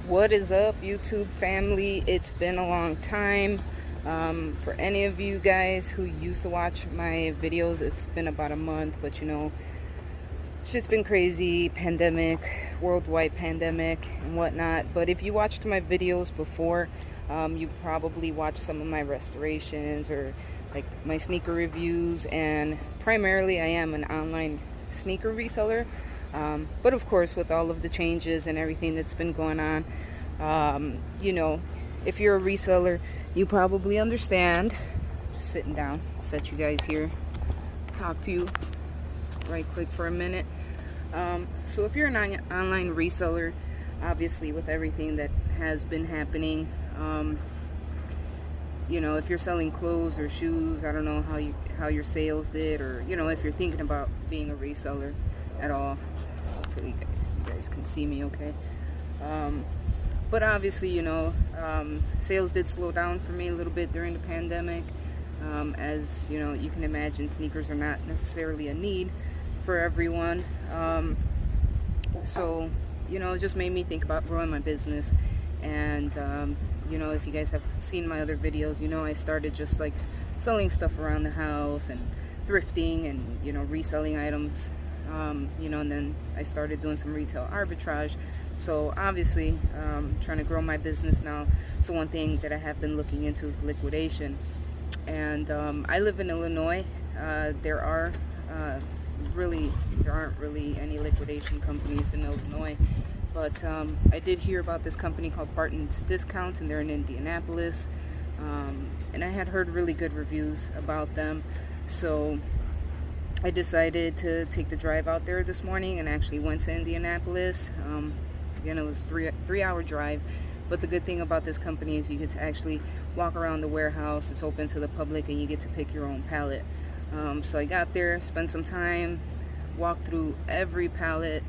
What is up, YouTube family? It's been a long time. For any of you guys who used to watch my videos, it's been about a month, but you know, shit's been crazy, pandemic, worldwide pandemic and whatnot. But if you watched my videos before, you probably watched some of my restorations or like my sneaker reviews, and primarily I am an online sneaker reseller. But of course, with all of the changes and everything that's been going on, you know, if you're a reseller, you probably understand. Just sitting down, set you guys here, talk to you right quick for a minute. So if you're an online reseller, obviously with everything that has been happening, you know, if you're selling clothes or shoes, I don't know how your sales did, or you know, if you're thinking about being a reseller at all. Hopefully you guys can see me okay. But obviously, you know, sales did slow down for me a little bit during the pandemic. As you know, you can imagine, sneakers are not necessarily a need for everyone. So you know, it just made me think about growing my business. And you know, if you guys have seen my other videos, you know I started just like selling stuff around the house and thrifting and, you know, reselling items. You know, and then I started doing some retail arbitrage. So obviously, trying to grow my business now. So one thing that I have been looking into is liquidation. And I live in Illinois. There aren't really any liquidation companies in Illinois. But I did hear about this company called Barton's Discounts, and they're in Indianapolis. And I had heard really good reviews about them. So I decided to take the drive out there this morning and actually went to Indianapolis. Again, it was a 3-hour drive. But the good thing about this company is you get to actually walk around the warehouse. It's open to the public, and you get to pick your own pallet. So I got there, spent some time, walked through every pallet,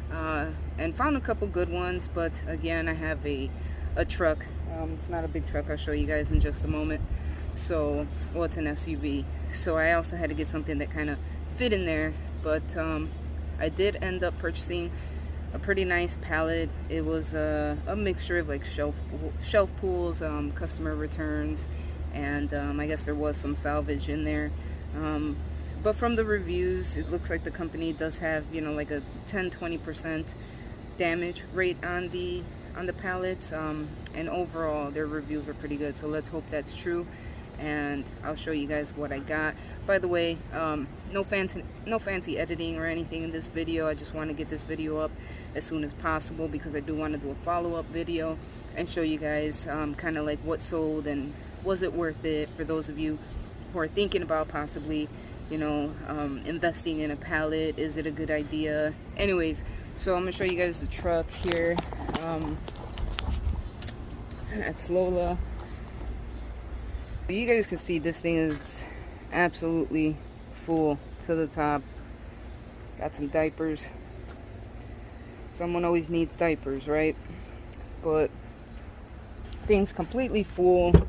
and found a couple good ones. But again, I have a truck. It's not a big truck. I'll show you guys in just a moment. So, well, it's an SUV. So I also had to get something that kind of fit in there. But I did end up purchasing a pretty nice pallet. It was a mixture of like shelf pulls, customer returns, and I guess there was some salvage in there. But from the reviews, it looks like the company does have, you know, like a 10-20% damage rate on the pallets, and overall their reviews are pretty good. So let's hope that's true, and I'll show you guys what I got. By the way, no fancy editing or anything in this video. I just want to get this video up as soon as possible because I do want to do a follow-up video and show you guys kind of like what sold and was it worth it for those of you who are thinking about possibly, you know, investing in a pallet. Is it a good idea? Anyways, so I'm gonna show you guys the truck here. That's Lola. You guys can see this thing is absolutely full to the top. Got some diapers. Someone always needs diapers, right? But thing's completely full.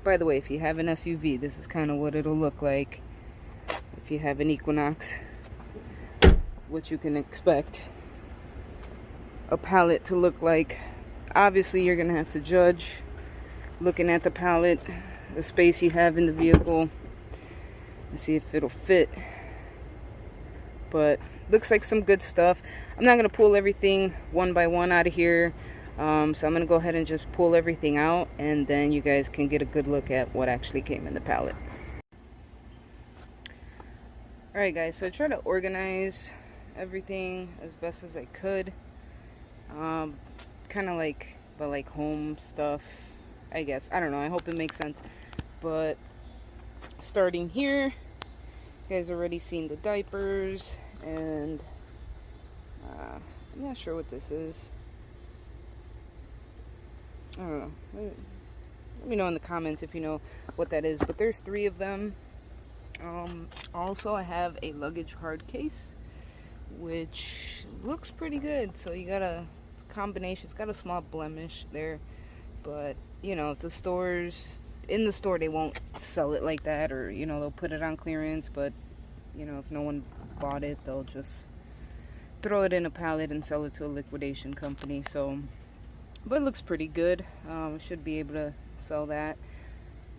By the way, if you have an SUV, this is kind of what it'll look like. If you have an Equinox, what you can expect a pallet to look like. Obviously, you're gonna have to judge looking at the pallet, the space you have in the vehicle, and see if it'll fit. But looks like some good stuff. I'm not gonna pull everything one by one out of here. So I'm gonna go ahead and just pull everything out, and then you guys can get a good look at what actually came in the pallet. Alright guys, so I tried to organize everything as best as I could. Kind of like home stuff, I guess. I don't know, I hope it makes sense. But starting here, you guys already seen the diapers, and I'm not sure what this is. I don't know. Let me know in the comments if you know what that is. But there's 3 of them. Also, I have a luggage hard case, which looks pretty good. So you got a combination. It's got a small blemish there, but you know, the stores, in the store, they won't sell it like that, or you know, they'll put it on clearance. But you know, if no one bought it, they'll just throw it in a pallet and sell it to a liquidation company. So, but it looks pretty good. Should be able to sell that.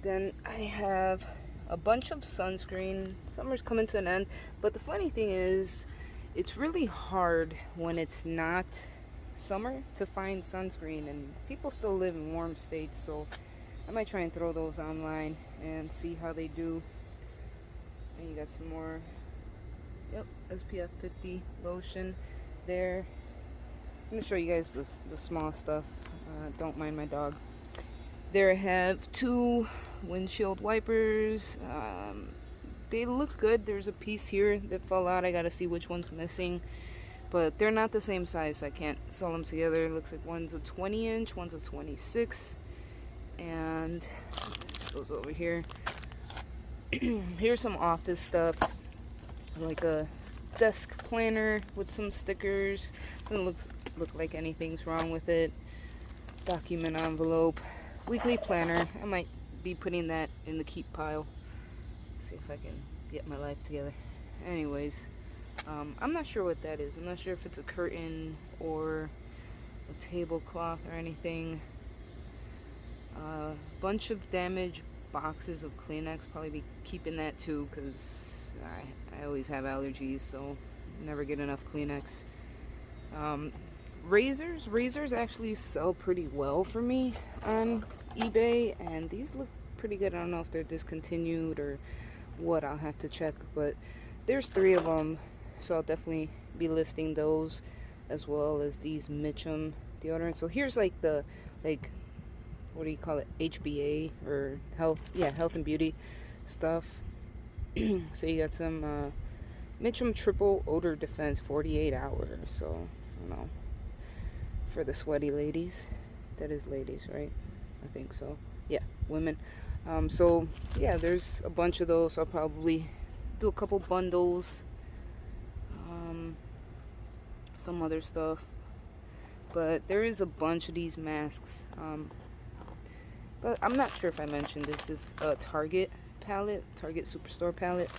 Then I have a bunch of sunscreen. Summer's coming to an end, but the funny thing is, it's really hard when it's not summer to find sunscreen, and people still live in warm states, so I might try and throw those online and see how they do. And you got some more, yep, SPF 50 lotion there. I'm gonna show you guys the small stuff. Don't mind my dog. There I have 2 windshield wipers. They look good. There's a piece here that fell out. I gotta see which one's missing, but they're not the same size, so I can't sell them together. It looks like one's a 20-inch, one's a 26, and this goes over here. Here's some office stuff, like a desk planner with some stickers. Doesn't look like anything's wrong with it. Document envelope, weekly planner. I might be putting that in the keep pile. See if I can get my life together. Anyways, I'm not sure what that is. I'm not sure if it's a curtain or a tablecloth or anything. Bunch of damaged boxes of Kleenex. Probably be keeping that too, because I always have allergies, so never get enough Kleenex. Razors actually sell pretty well for me on eBay, and these look pretty good. I don't know if they're discontinued or what. I'll have to check, but there's 3 of them, so I'll definitely be listing those, as well as these Mitchum deodorant. So here's like the, what do you call it, HBA or health and beauty stuff. So you got some Mitchum triple odor defense 48 hours. So I don't know, for the sweaty ladies. That is ladies, right? I think so. Yeah, women. So yeah, there's a bunch of those. So I'll probably do a couple bundles. Some other stuff. But there is a bunch of these masks. But I'm not sure if I mentioned this is a Target palette, Target Superstore palette.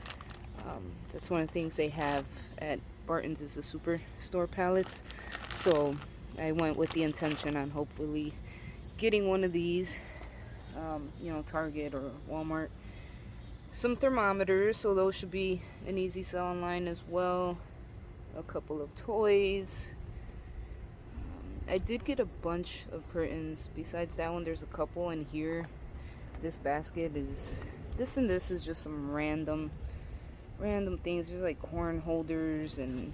That's one of the things they have at Barton's is the Superstore palettes. So I went with the intention on hopefully getting one of these, you know, Target or Walmart. Some thermometers, so those should be an easy sell online as well. A couple of toys. I did get a bunch of curtains. Besides that one, there's a couple in here. This basket is, this and this is just some random things. There's like horn holders and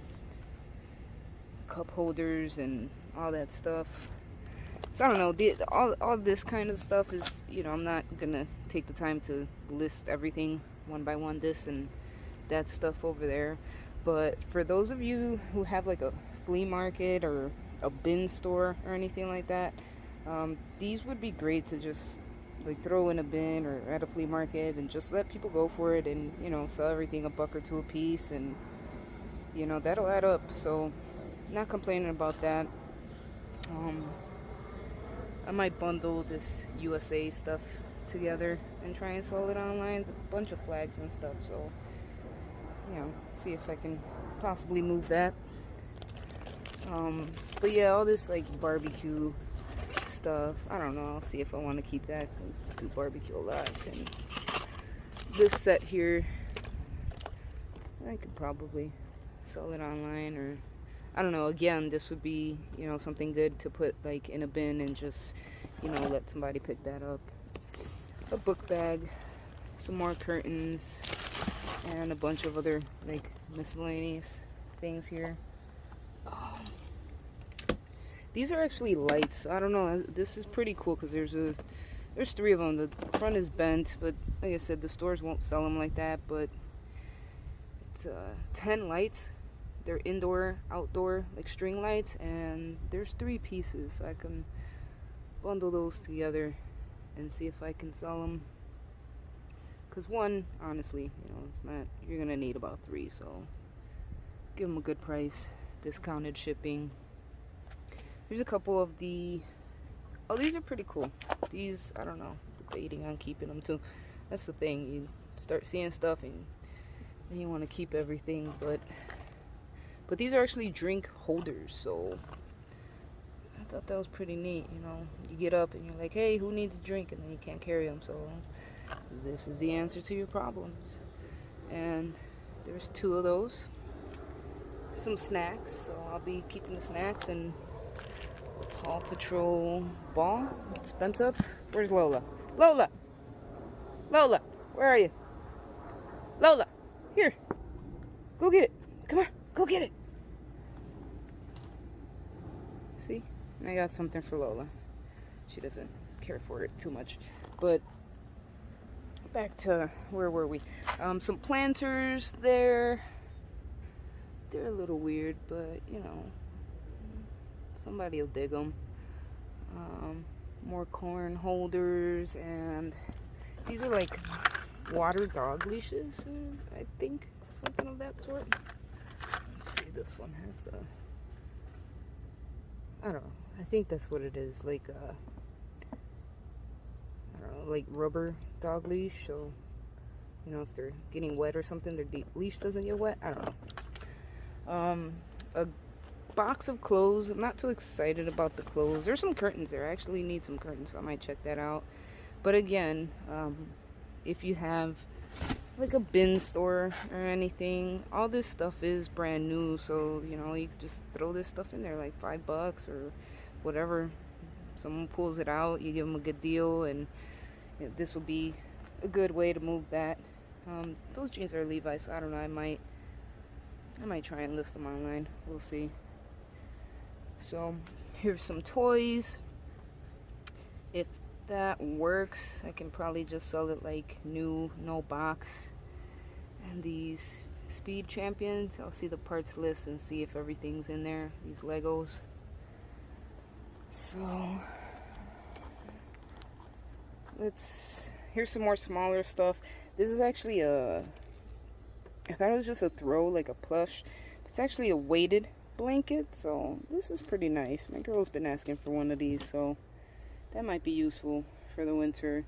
cup holders and all that stuff. So I don't know, all this kind of stuff is, you know, I'm not gonna take the time to list everything one by one, this and that stuff over there. But for those of you who have like a flea market or a bin store or anything like that, these would be great to just like throw in a bin or at a flea market and just let people go for it, and you know, sell everything $1 or $2 a piece, and you know, that'll add up. So not complaining about that. I might bundle this USA stuff together and try and sell it online. It's a bunch of flags and stuff, so you know, see if I can possibly move that. But yeah, all this like barbecue stuff, I don't know, I'll see if I want to keep that. I do barbecue a lot. And this set here, I could probably sell it online, or I don't know. Again, this would be, you know, something good to put like in a bin and just, you know, let somebody pick that up. A book bag, some more curtains, and a bunch of other like miscellaneous things here. These are actually lights. I don't know, this is pretty cool because there's 3 of them. The front is bent, but like I said, the stores won't sell them like that. But it's 10 lights. They're indoor, outdoor, like string lights, and there's 3 pieces, so I can bundle those together and see if I can sell them. Because one, honestly, you know, it's not, you're gonna need about 3, so give them a good price, discounted shipping. Here's a couple of the, oh, these are pretty cool. These, I don't know, debating on keeping them too. That's the thing, you start seeing stuff and you want to keep everything. But But these are actually drink holders, so I thought that was pretty neat. You know, you get up and you're like, hey, who needs a drink? And then you can't carry them, so this is the answer to your problems. And there's 2 of those. Some snacks, so I'll be keeping the snacks. And Paw Patrol ball. It's bent up. Where's Lola? Lola! Lola! Where are you? Lola! Here! Go get it! Come on! Go get it! See? I got something for Lola. She doesn't care for it too much. But back to, where were we? Some planters there. They're a little weird, but you know, somebody will dig them. More corn holders, and these are like water dog leashes, I think, something of that sort. Let's see, this one has a, I don't know, I think that's what it is, like I don't know, like rubber dog leash, so you know, if they're getting wet or something, their leash doesn't get wet. I don't know. A box of clothes. I'm not too excited about the clothes. There's some curtains there. I actually need some curtains, so I might check that out. But again, if you have like a bin store or anything, all this stuff is brand new, so you know, you could just throw this stuff in there, like $5 or whatever. Someone pulls it out, you give them a good deal, and you know, this will be a good way to move that. Those jeans are Levi's, so I don't know, I might try and list them online. We'll see. So here's some toys. If that works, I can probably just sell it like new, no box. And these Speed Champions, I'll see the parts list and see if everything's in there. These Legos. So here's some more smaller stuff. This is actually I thought it was just a throw, like a plush. It's actually a weighted blanket, so this is pretty nice. My girl's been asking for one of these, so that might be useful for the winter.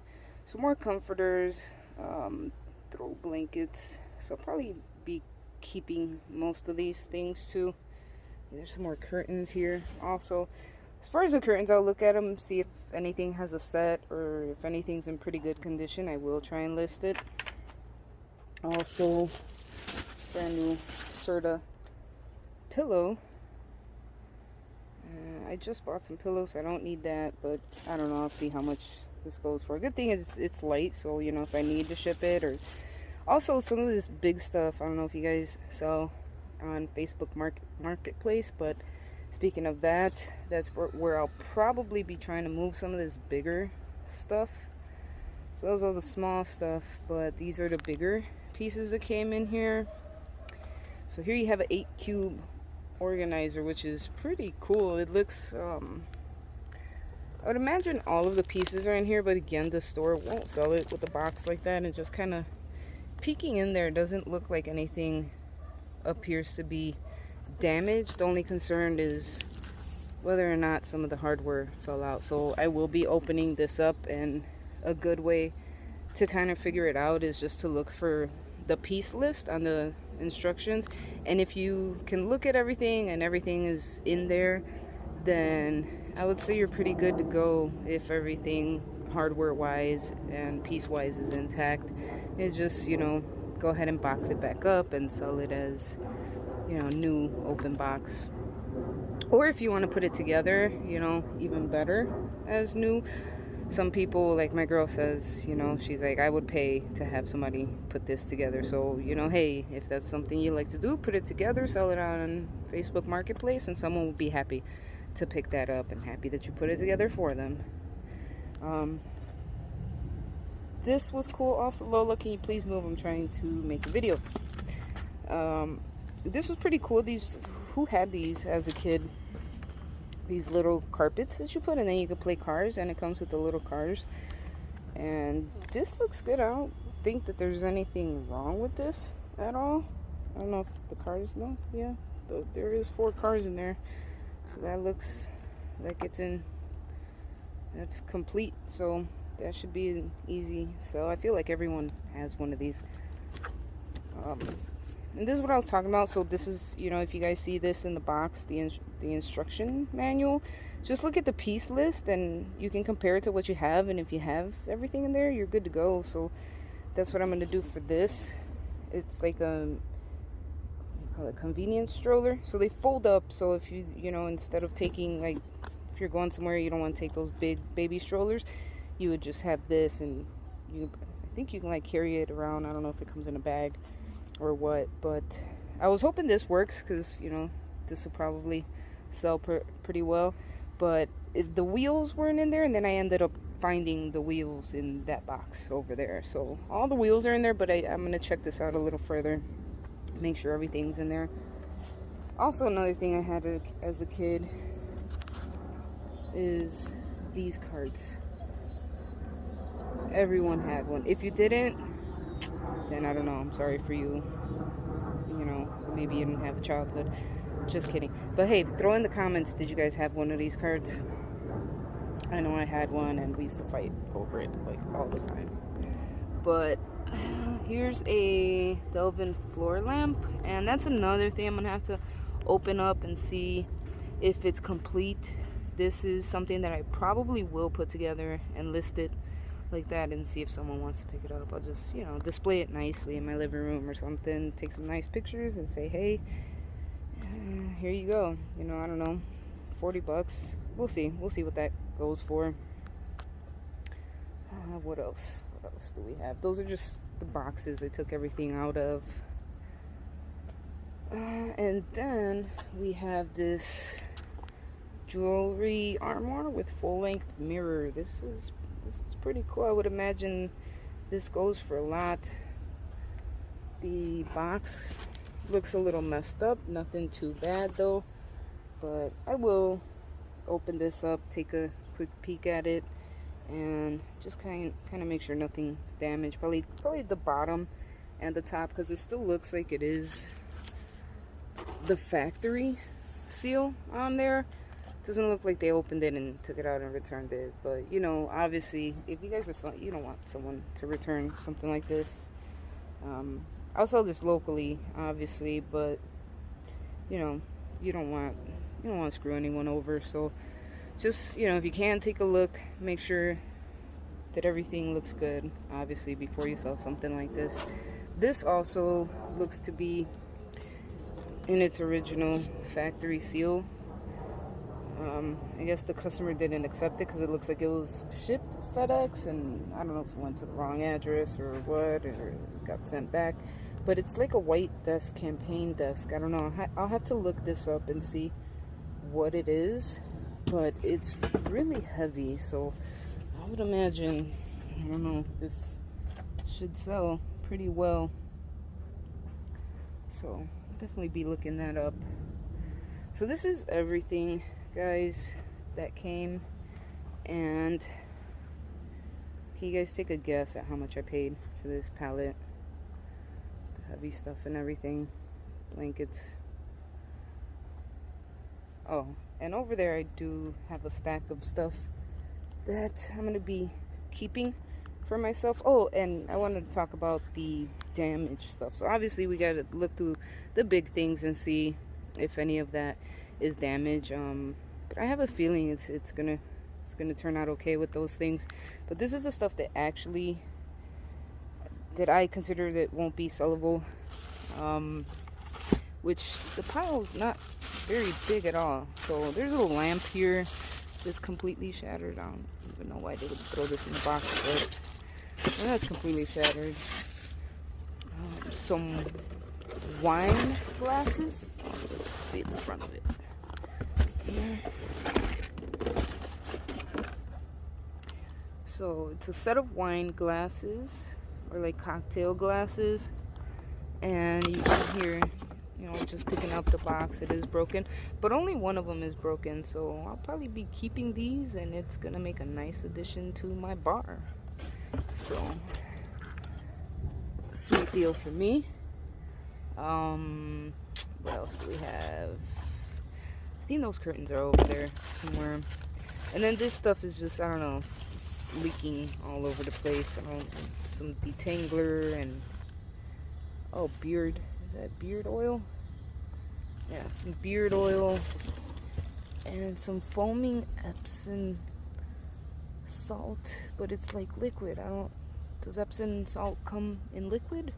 Some more comforters, throw blankets, so I'll probably be keeping most of these things too. There's some more curtains here also. As far as the curtains, I'll look at them, see if anything has a set or if anything's in pretty good condition. I will try and list it. Also, it's brand new Serta pillow. I just bought some pillows. I don't need that, but I don't know. I'll see how much this goes for. Good thing is it's light, so you know, if I need to ship it. Or also some of this big stuff, I don't know if you guys sell on Facebook Marketplace, but speaking of that, that's where I'll probably be trying to move some of this bigger stuff. So those are the small stuff, but these are the bigger pieces that came in here. So here you have an 8-cube organizer, which is pretty cool. It looks, I would imagine all of the pieces are in here, but again, the store won't sell it with a box like that. And just kind of peeking in there, doesn't look like anything appears to be damaged. The only concern is whether or not some of the hardware fell out. So I will be opening this up, and a good way to kind of figure it out is just to look for the piece list on the instructions, and if you can look at everything and everything is in there, then I would say you're pretty good to go. If everything hardware wise and piece wise is intact, it's just, you know, go ahead and box it back up and sell it as, you know, new open box. Or if you want to put it together, you know, even better as new. Some people, like my girl says, you know, she's like, I would pay to have somebody put this together. So, you know, hey, if that's something you like to do, put it together, sell it on Facebook Marketplace, and someone will be happy to pick that up and happy that you put it together for them. This was cool also. Lola, can you please move? I'm trying to make a video. This was pretty cool. Who had these as a kid? These little carpets that you put, and then you could play cars, and it comes with the little cars. And this looks good. I don't think that there's anything wrong with this at all. I don't know if the cars, no, yeah, there is 4 cars in there, so that gets in, that's complete. So that should be an easy sell. I feel like everyone has one of these. and this is what I was talking about. So this is, you know, if you guys see this in the box, the instruction manual, just look at the piece list and you can compare it to what you have, and if you have everything in there, you're good to go. So that's what I'm going to do for this. It's like a convenience stroller, so they fold up. So if you know, instead of taking, like, if you're going somewhere you don't want to take those big baby strollers, you would just have this, and I think you can like carry it around. I don't know if it comes in a bag or what, but I was hoping this works, because, you know, this will probably sell pretty well. But the wheels weren't in there, and then I ended up finding the wheels in that box over there. So all the wheels are in there, but I'm going to check this out a little further, make sure everything's in there. Also, another thing I had as a kid is these cards. Everyone had one. If you didn't, then I don't know, I'm sorry for you. You know, maybe you didn't have a childhood. Just kidding. But hey, throw in the comments, did you guys have one of these cards? I know I had one, and we used to fight over it like all the time. But here's a Delvin floor lamp, and that's another thing I'm gonna have to open up and see if it's complete. This is something that I probably will put together and list it like that, and see if someone wants to pick it up. I'll just, you know, display it nicely in my living room or something, take some nice pictures and say, hey, here you go. You know, I don't know, 40 bucks. We'll see what that goes for. What else do we have? Those are just the boxes I took everything out of. And then we have this jewelry armoire with full-length mirror. This is pretty cool. I would imagine this goes for a lot. The box looks a little messed up, nothing too bad though, but I will open this up, take a quick peek at it, and just kind of make sure nothing's damaged. Probably the bottom and the top, because it still looks like it is the factory seal on there. Doesn't look like they opened it and took it out and returned it. But, you know, obviously, if you guys are, you don't want someone to return something like this. I'll sell this locally, obviously, but, you know, you don't want to screw anyone over. So just, you know, if you can, take a look, make sure that everything looks good, obviously, before you sell something like this. This also looks to be in its original factory seal. I guess the customer didn't accept it because it looks like it was shipped FedEx, and I don't know if it went to the wrong address or what, or got sent back. But it's like a white desk, campaign desk. I don't know. I'll have to look this up and see what it is. But it's really heavy, so I would imagine, I don't know, this should sell pretty well. So definitely be looking that up. So this is everything, guys, that came. And can you guys take a guess at how much I paid for this pallet? The heavy stuff and everything, blankets. Oh, and over there I do have a stack of stuff that I'm going to be keeping for myself. Oh, and I wanted to talk about the damaged stuff. So obviously we got to look through the big things and see if any of that is damaged. But I have a feeling it's gonna turn out okay with those things. But this is the stuff that actually, that I consider that won't be sellable. Which the pile is not very big at all. So there's a little lamp here that's completely shattered. I don't even know why they would throw this in the box, but that's completely shattered. Some wine glasses. Let's see the front of it. Here. So it's a set of wine glasses, or like cocktail glasses, and you can hear, you know, just picking up the box, it is broken, but only one of them is broken. So I'll probably be keeping these, and it's gonna make a nice addition to my bar. So sweet deal for me. What else do we have? I think those curtains are over there somewhere. And then this stuff is just, I don't know, it's leaking all over the place. Some detangler and, oh, beard Is that beard oil? Yeah, some beard oil and some foaming Epsom salt, but it's like liquid. Does Epsom salt come in liquid?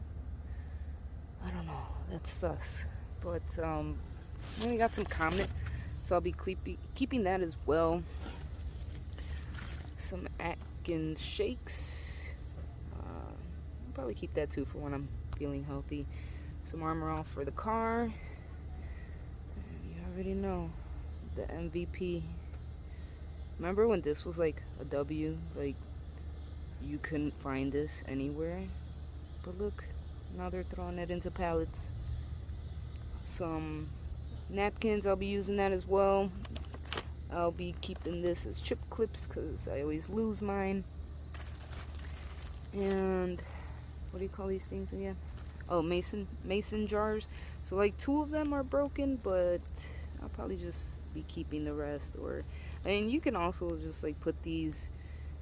I don't know. That's sus. But we got some Comet, so I'll be keeping that as well. Some Atkins shakes. I'll probably keep that too for when I'm feeling healthy. Some Armor All for the car. And you already know the MVP. Remember when this was like a W? Like you couldn't find this anywhere. But look, now they're throwing it into pallets. Some napkins, I'll be using that as well. I'll be keeping this as chip clips because I always lose mine. And what do you call these things again? Oh, mason jars. So like 2 of them are broken, but I'll probably just be keeping the rest. Or, I mean, you can also just like put these,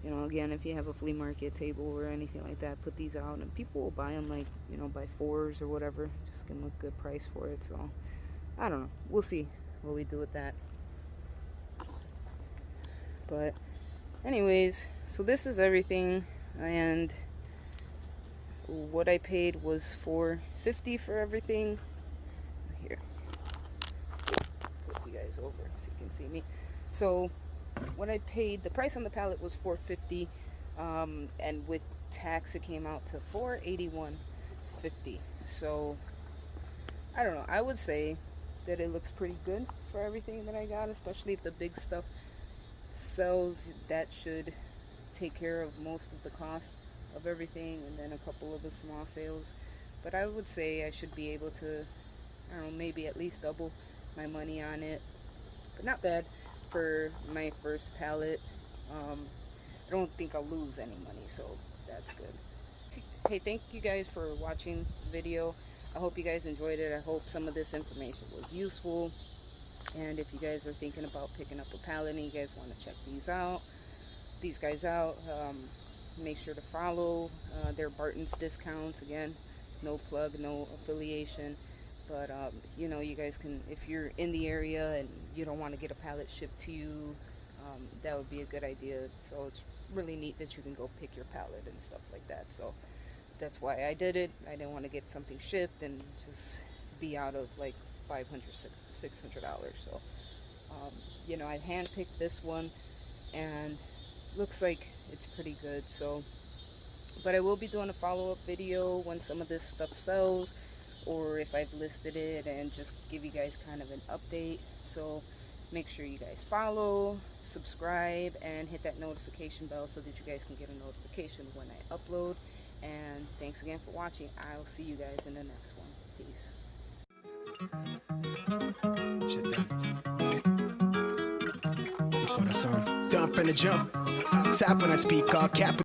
you know, again, if you have a flea market table or anything like that, put these out and people will buy them, like, you know, by 4s or whatever. Just give them a good price for it. So I don't know, we'll see what we do with that. But anyways, so this is everything, and what I paid was $4.50 for everything. Here, flip you guys over so you can see me. So what I paid, the price on the pallet was $4.50, and with tax it came out to $481.50. So I don't know, I would say that it looks pretty good for everything that I got, especially if the big stuff sells. That should take care of most of the cost of everything, and then a couple of the small sales. But I would say I should be able to, I don't know, maybe at least double my money on it. But not bad for my first pallet. I don't think I'll lose any money, so that's good. Hey, thank you guys for watching the video. I hope you guys enjoyed it. I hope some of this information was useful. And if you guys are thinking about picking up a pallet and you guys want to check these guys out, make sure to follow their Barton's discounts. Again, no plug, no affiliation, but you know, you guys can, if you're in the area and you don't want to get a pallet shipped to you, that would be a good idea. So it's really neat that you can go pick your pallet and stuff like that. So that's why I did it. I didn't want to get something shipped and just be out of like $500, $600. So you know, I handpicked this one and looks like it's pretty good. So, but I will be doing a follow-up video when some of this stuff sells, or if I've listed it, and just give you guys kind of an update. So make sure you guys follow, subscribe, and hit that notification bell so that you guys can get a notification when I upload. And thanks again for watching. I'll see you guys in the next one. Peace. Done from the jump. Top when I speak all capital.